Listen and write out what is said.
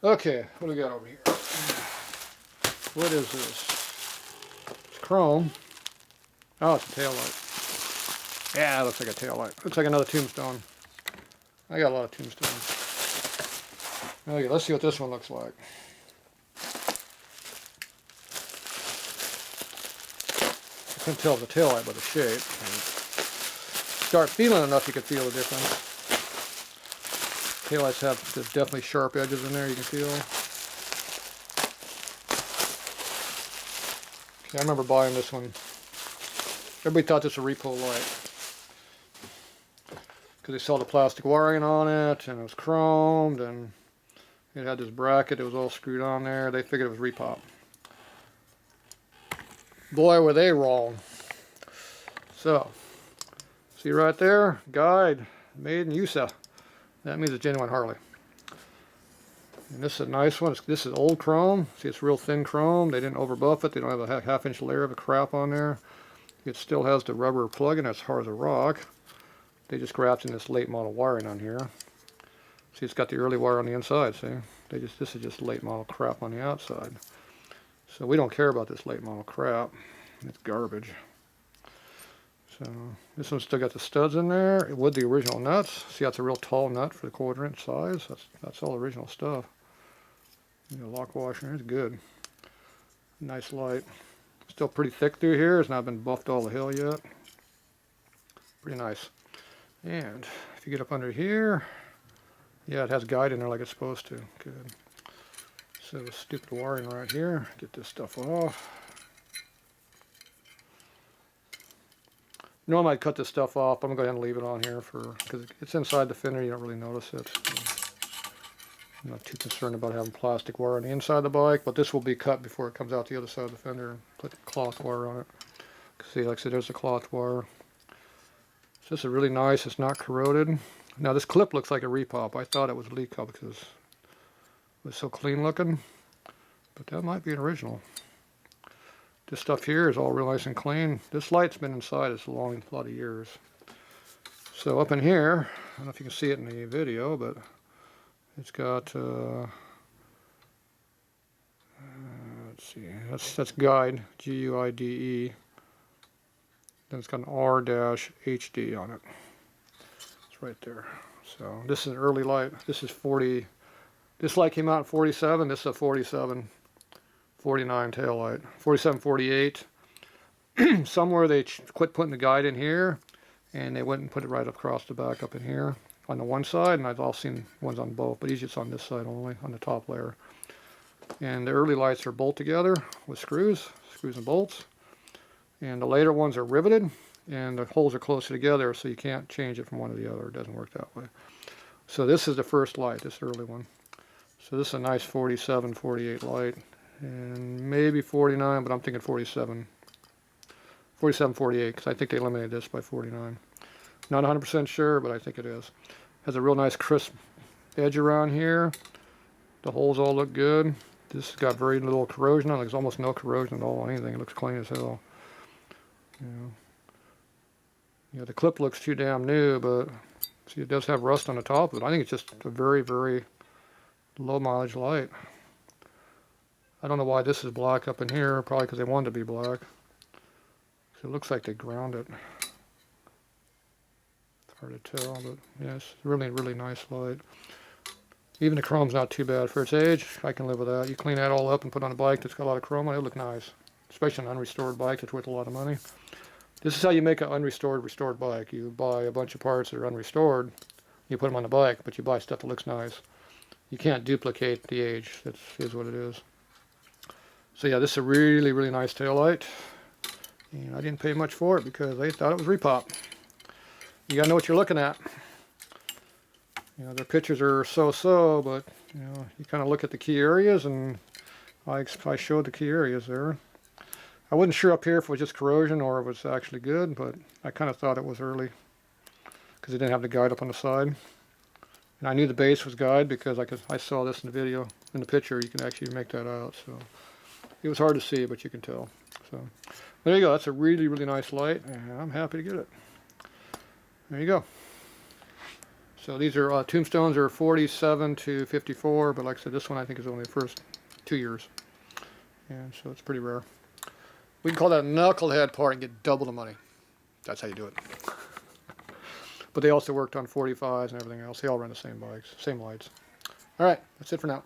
Okay, what do we got over here? What is this? It's chrome. Oh, it's a tail light. Yeah, it looks like a tail light. Looks like another tombstone. I got a lot of tombstones. Okay, let's see what this one looks like. I couldn't tell the tail light by the shape. Start feeling enough, you can feel the difference. Tail lights have definitely sharp edges in there, you can feel. Okay, I remember buying this one. Everybody thought this was a repo light, because they saw the plastic wiring on it, and it was chromed, and it had this bracket, it was all screwed on there. They figured it was repop. Boy, were they wrong. So, see right there, guide, made in USA. That means it's genuine Harley. And this is a nice one. This is old chrome. See, it's real thin chrome. They didn't overbuff it. They don't have a half-inch layer of crap on there. It still has the rubber plug-in that's hard as a rock. They just grafted in this late model wiring on here. See, it's got the early wire on the inside, see? This is just late model crap on the outside. So we don't care about this late model crap. It's garbage. So this one's still got the studs in there with the original nuts. See, that's a real tall nut for the 1/4 inch size. That's all original stuff. The lock washer is good. Nice light. Still pretty thick through here. It's not been buffed all the hell yet. Pretty nice. And if you get up under here, yeah, it has guide in there like it's supposed to. Good. So the stupid wiring right here. Get this stuff off. Normally I'd cut this stuff off. I'm going to go ahead and leave it on here because it's inside the fender. You don't really notice it. I'm not too concerned about having plastic wire on the inside of the bike, but this will be cut before it comes out the other side of the fender and put cloth wire on it. See, like I said, there's the cloth wire. So this is really nice. It's not corroded. Now this clip looks like a repop. I thought it was a leak up because it was so clean looking, but that might be an original. This stuff here is all real nice and clean. This light's been inside us a lot of years. So up in here, I don't know if you can see it in the video, but it's got, let's see, that's guide, G-U-I-D-E. Then it's got an R-HD on it. It's right there. So this is an early light. This is 40, this light came out in 47, this is a 47, 49 tail light. 47, 48. Somewhere they quit putting the guide in here, and they went and put it right across the back up in here on the one side, and I've all seen ones on both, but he's just on this side only, on the top layer. And the early lights are bolt together with screws and bolts, and the later ones are riveted, and the holes are closer together, so you can't change it from one to the other. It doesn't work that way. So this is the first light, this early one. So this is a nice 47, 48 light, and maybe 49, but I'm thinking 47, 48, because I think they eliminated this by 49. Not 100% sure, but I think it is. Has a real nice crisp edge around here. The holes all look good. This has got very little corrosion on it. There's almost no corrosion at all on anything. It looks clean as hell. The clip looks too damn new, but see, it does have rust on the top of it. I think it's just a very, very low mileage light. I don't know why this is black up in here. Probably because they wanted to be black. So it looks like they ground it. Hard to tell, but yeah, it's really, really nice light. Even the chrome's not too bad for its age. I can live with that. You clean that all up and put on a bike that's got a lot of chrome on it, it'll look nice. Especially an unrestored bike that's worth a lot of money. This is how you make an restored bike. You buy a bunch of parts that are unrestored, you put them on the bike, but you buy stuff that looks nice. You can't duplicate the age. That is what it is. So yeah, this is a really, really nice taillight. And I didn't pay much for it because they thought it was repop. You gotta know what you're looking at. Their pictures are so-so, but you kind of look at the key areas, and I showed the key areas there. I wasn't sure up here if it was just corrosion or if it was actually good, but I kind of thought it was early because it didn't have the guide up on the side. And I knew the base was guide because I saw this in the video, in the picture. You can actually make that out. So it was hard to see, but you can tell. So there you go. That's a really, really nice light, and I'm happy to get it. There you go. So these are tombstones are 47 to 54, but like I said, this one I think is only the first 2 years. And so it's pretty rare. We can call that a knucklehead part and get double the money. That's how you do it. But they also worked on 45s and everything else. They all run the same bikes, same lights. All right, that's it for now.